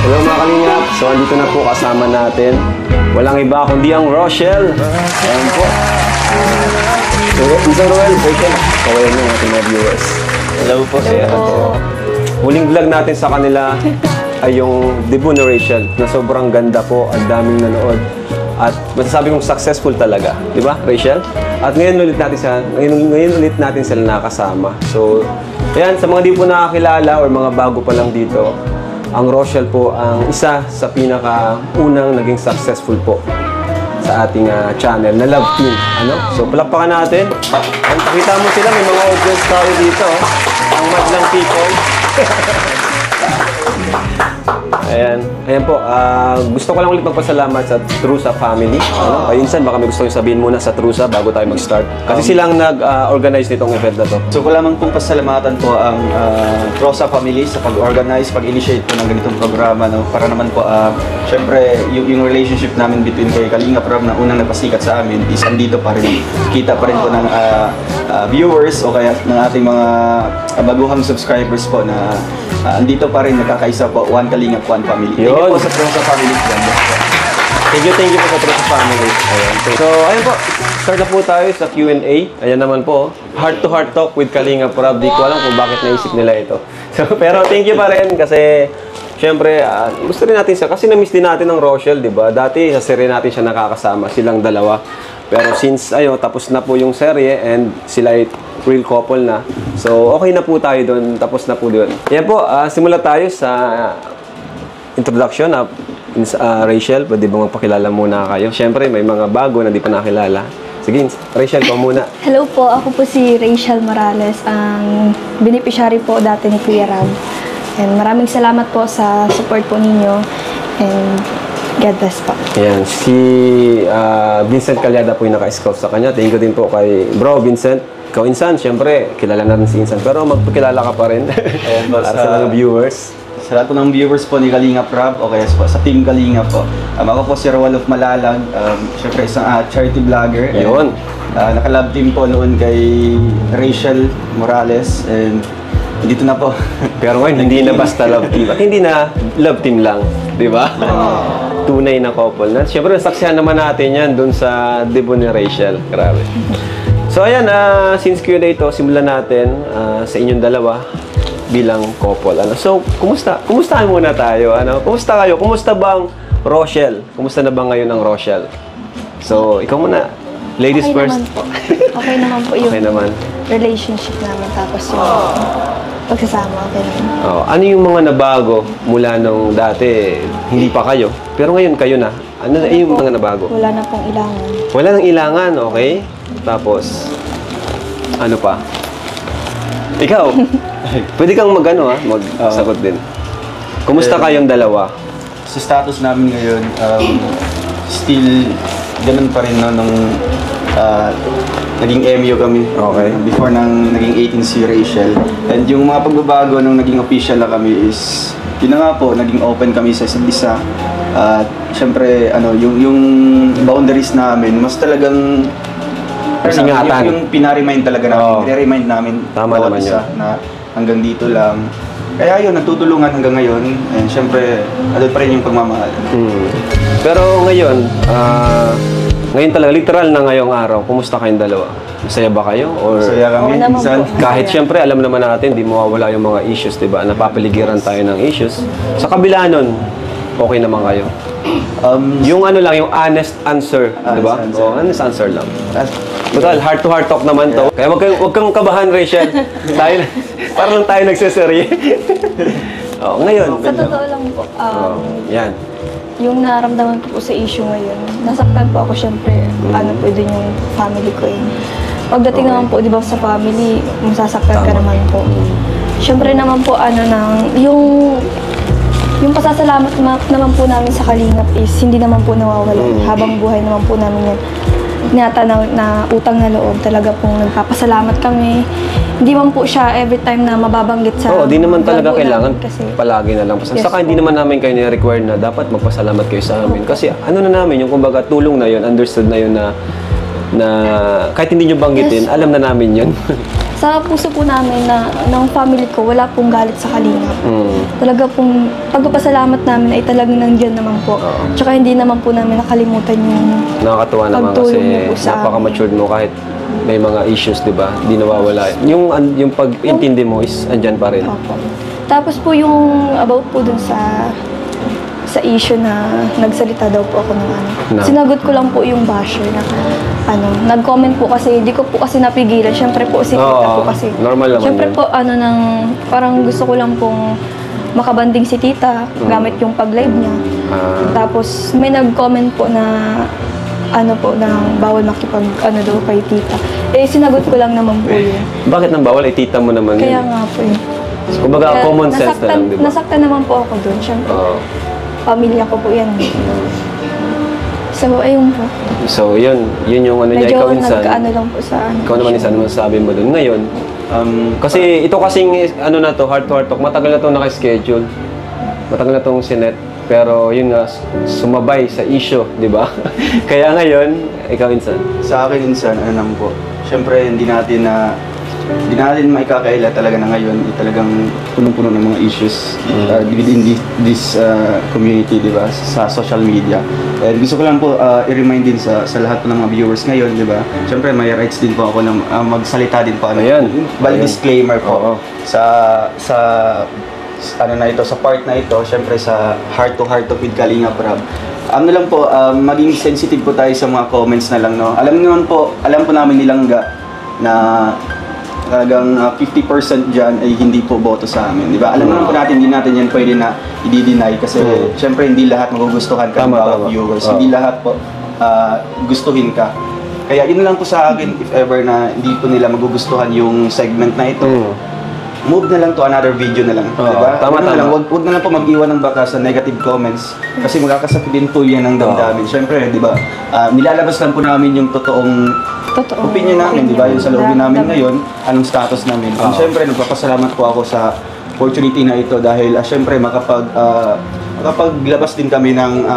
Hello mga kalingap. So, andito na po kasama natin. Walang iba kundi ang Rochelle. Ayan po. So, Isang Roel, Rachel. Kaway ng ating mga viewers. Hello po. Ayan po. Huling vlog natin sa kanila ay yung debut ni Rachel na sobrang ganda po, ang daming nanood. At masasabi kong successful talaga. Di ba, Rachel? At ngayon ulit natin sila nakasama. So, ayan, sa mga di po nakakilala or mga bago pa lang dito, ang Rochelle po ang isa sa pinaka-unang naging successful po sa ating channel na Love Team. Ano? So, palakpakan natin. Ang pakita mo sila, may mga audience tayo dito. Ang madlang people. Ayan. Ayan po. Gusto ko lang ulit magpasalamat sa Trusa family. Ano? Kaya insan, baka may gusto nyo sabihin muna sa Trusa bago tayo mag-start. Kasi silang nag-organize nitong event na to. So, ko lamang pong pasalamatan po ang Trusa family sa pag-organize, pag-initiate po ng ganitong programa. No? Para naman po, syempre, yung relationship namin between kay Kalingap Rob na unang nagpasikat sa amin is andito pa rin. Kita pa rin po ng viewers o kaya ng ating mga baguhang subscribers po na andito pa rin, nakakaisa po, One Kalingap, One Family. Thank you po sa Trusa family. Thank you po sa Trusa family. Ayan. So, ayun po. Start na po tayo sa Q&A. Ayan naman po. Heart-to-heart talk with Kalingap Rob. Di ko alam kung bakit naisip nila ito. So, pero thank you pa rin kasi syempre, gusto rin natin siya. Kasi na-miss din natin ng Rochelle, di ba? Dati, sa serye natin siya nakakasama. Silang dalawa. Pero since, tapos na po yung serye and sila ay real couple na. So, okay na po tayo doon. Tapos na po doon. Yan po, simula tayo sa introduction na Rachel. Pwede ba magpakilala muna kayo? Siyempre, may mga bago na di pa nakilala. Sige, Rachel, ko muna. Hello po, ako po si Rachel Morales, ang beneficiary po dati ni Kuya Rob. And maraming salamat po sa support po ninyo. And God bless po. Ayan, si Vincent Calyada po yung naka-scout sa kanya. Thank you din po kay Bro Vincent. Ikaw, Insan, siyempre, kilala natin si Insan. Pero magpakilala ka pa rin. Ayan po, para sa mga viewers. Sa lahat po ng viewers po ni Kalingap Rob o kaya po sa Team Kalingap po. Ako po si Roel of Malalag. Siyempre, isang charity vlogger. Yun. Naka-love team po noon kay Rachel Morales. And dito na po. Pero ngayon, hindi na basta love team. At hindi na love team lang. Di ba? Tunay na couple. Na, siyempre, nasaksihan naman natin yan dun sa debut ni Rachel. Grabe. So, ayan, since Q&A ito, simulan natin sa inyong dalawa bilang couple. So, kumusta? Kumustahan muna tayo. Kumusta kayo? Kumusta bang Rochelle? Kumusta na ba ngayon ang Rochelle? So, ikaw muna. Ladies Okay first. naman po. Okay naman po yung Okay naman. relationship namin. Tapos yung pagsasama, okay naman. Ano yung mga nabago mula nung dati hindi pa kayo? Pero ngayon kayo na. Ano na yung mga nabago? Wala na pong ilangan. Wala nang ilangan, okay? Tapos, ano pa? Ikaw, pwede kang magsagot din. Kumusta kayong dalawa? Sa status namin ngayon, still ganun pa rin no, nung naging MU kami. Okay. Before nang naging 18 si Rachel. And yung mga pagbabago nung naging official na kami is, yun na nga po, naging open kami sa isa't isa. At syempre, yung boundaries namin, mas talagang Singatan. yung pinaremind talaga namin, i-remind namin Tama naman isa na hanggang dito lang. Kaya yun, nagtutulungan hanggang ngayon. And syempre, pa rin yung pagmamahal. Pero ngayon, ngayon talaga, literal na ngayong araw, kumusta kayong dalawa? Masaya ba kayo? Or Masaya kami, Oo naman minsan. po. kahit syempre, alam naman natin, di mawawala yung mga issues, di ba? Napapaligiran tayo ng issues. Sa kabila nun, okay naman kayo. Yung yung honest answer, di ba? Honest answer. Honest answer lang. Total, heart-to-heart talk naman to. Kaya wag kang kabahan, Rachel. Parang tayo nagseserye. Ngayon. Sa totoo lang po, Yan. yung nararamdaman ko po sa issue ngayon, nasaktan po ako syempre, po din yung family ko eh. Pagdating naman po, di ba, sa family, masasaktan ka naman po. Syempre naman po, yung pasasalamat naman po namin sa Kalingap is hindi naman po nawawala. Habang buhay naman po namin yan. Na utang na loob, talaga pong nagpapasalamat kami. Hindi man po siya every time na mababanggit sa di naman talaga vlog kailangan kasi palagi na lang. Yes, Saka hindi naman namin kayo ni-require na dapat magpasalamat kayo sa amin. Kasi na namin, yung kumbaga tulong na yun, understood na yun na kahit hindi nyo banggitin, Yes. alam na namin yun. sa puso po namin ng family ko, wala pong galit sa Kalingap. Talaga pong pagpapasalamat namin ay talagang nandiyan naman po. Tsaka hindi naman po namin nakalimutan yung Nakakatuwa naman kasi pagtulong niyo po sa amin. napaka-matured mo kahit may mga issues, di ba? Di nawawala. Yung pag-intindi mo is andyan pa rin. Opo. Tapos po yung about po dun sa issue na nagsalita daw po ako ng Na? Sinagot ko lang po yung basher na nag-comment po kasi, hindi ko po kasi napigilan. Siyempre po si tita po kasi. Normal naman Siyempre yun. po parang gusto ko lang pong makabanding si tita gamit yung pag-live niya. Tapos may nag-comment po na na bawal makipag daw kay tita. Sinagot ko lang naman po yun. Bakit nang bawal? Tita mo naman Kaya yun. nga po yun. Kumbaga, common sense na lang, di ba? Nasaktan naman po ako doon. Siyempre, pamilya ko po yan. So, ayun po. So, yun yung ano niya, ikaw Medyo insan. nagkaano lang po sa Ikaw naman insan, ano masasabi mo doon ngayon? Kasi ito kasing, na to, heart to heart talk, matagal na to naka-schedule. Matagal na tong sinet. Pero yun nga, sumabay sa issue, di ba? Kaya ngayon, ikaw insan. Sa akin insan, ano naman po, syempre hindi natin maikakaila talaga na ngayon talagang punong-puno ng mga issues within this community, di ba, sa social media. And gusto ko lang po i-remind din sa lahat po ng mga viewers ngayon, di ba, syempre may rights din po ako na magsalita din po. Ayan. Bali Ayan. disclaimer po. Oo. Sa na ito, sa part na ito, syempre sa heart to heart with Kalingap Rab. Ano lang po, maging sensitive po tayo sa mga comments na lang, no. Alam po namin nilangga na talagang 50% dyan ay hindi po boto sa amin, di ba? Alam naman po natin, hindi natin yan pwede na i-deny kasi syempre hindi lahat magugustuhan ka ng bawat viewers. Hindi lahat po gustuhin ka. Kaya yun lang po sa akin, if ever na hindi po nila magugustuhan yung segment na ito, move na lang to another video na lang, di ba? Tama. Wag na lang po mag-iwan ng baka sa negative comments kasi magkakasakit din po yan ng damdamin. Syempre, di ba? Nilalabas lang po namin yung totoong opinion namin, di ba? Yung sa loobin namin ngayon, anong status namin. And syempre, nagpapasalamat po ako sa opportunity na ito dahil syempre makapaglabas din kami ng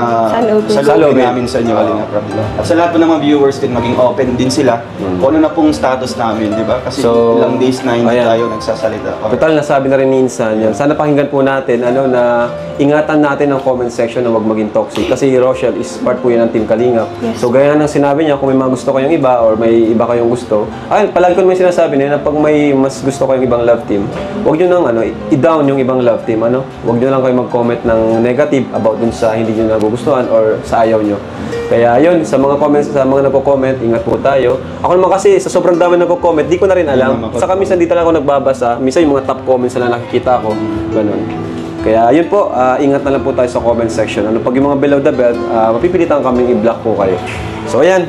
sa loobin namin sa inyo, Kalingap Rab. At sa lahat po ng mga viewers din, maging open din sila kung ano na pong status namin, di ba? Kasi ilang days na hindi tayo nagsasalita. Total, nasabi na rin ni Insan yan. Sana pakinggan po natin, na ingatan natin ang comment section na wag maging toxic. Kasi Rochelle is part po yan ng Team Kalingap. Yes. So, gaya ng sinabi niya, kung may mga gusto kayong iba or may iba kayong gusto, palagi ko naman sinasabi na pag may mas gusto kayong ibang love team, wag nyo nang i-down yung ibang love team. Wag nyo lang kayo mag-comment ng negative about dun sa hindi nyo nagugustuhan or sa ayaw nyo. Kaya yun, sa mga comments, sa mga nagko-comment, ingat po tayo. Ako naman kasi, sa sobrang dami nagko-comment, di ko na rin alam. Saka minsan di talaga ako nagbabasa. Minsan yung mga top comments na nakikita ko. Ganun. Kaya yun po, ingat na lang po tayo sa comment section. Pag yung mga below the belt, mapipilitan kaming i-block po kayo. So ayan.